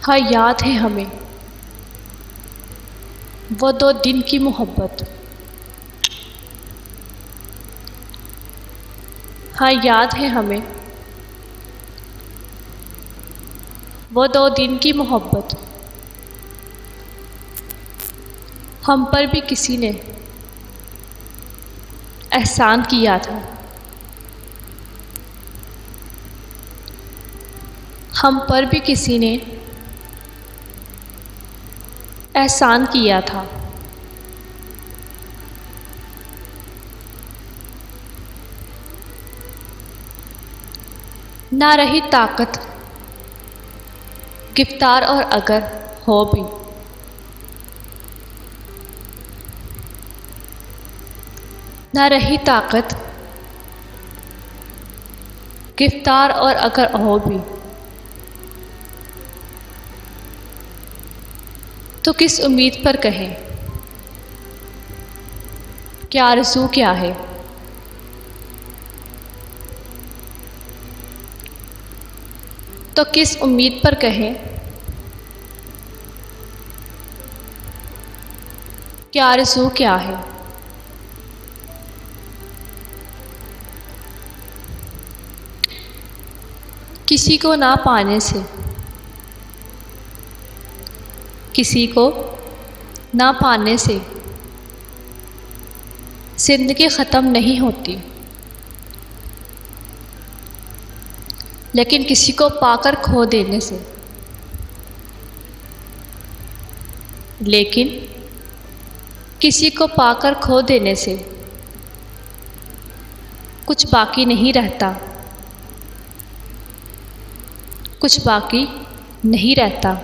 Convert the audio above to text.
हाँ, याद है हमें वो 2 दिन की मोहब्बत। हाँ, याद है हमें वो 2 दिन की मोहब्बत। हम पर भी किसी ने एहसान किया था। हम पर भी किसी ने एहसान किया था। ना रही ताकत गिरफ्तार और अगर हो भी, ना रही ताकत गिरफ्तार और अगर हो भी, तो किस उम्मीद पर कहें क्या आरज़ू क्या है। तो किस उम्मीद पर कहें क्या आरज़ू क्या है। किसी को ना पाने से, किसी को ना पाने से ज़िंदगी ख़त्म नहीं होती, लेकिन किसी को पाकर खो देने से, लेकिन किसी को पाकर खो देने से कुछ बाकी नहीं रहता, कुछ बाकी नहीं रहता।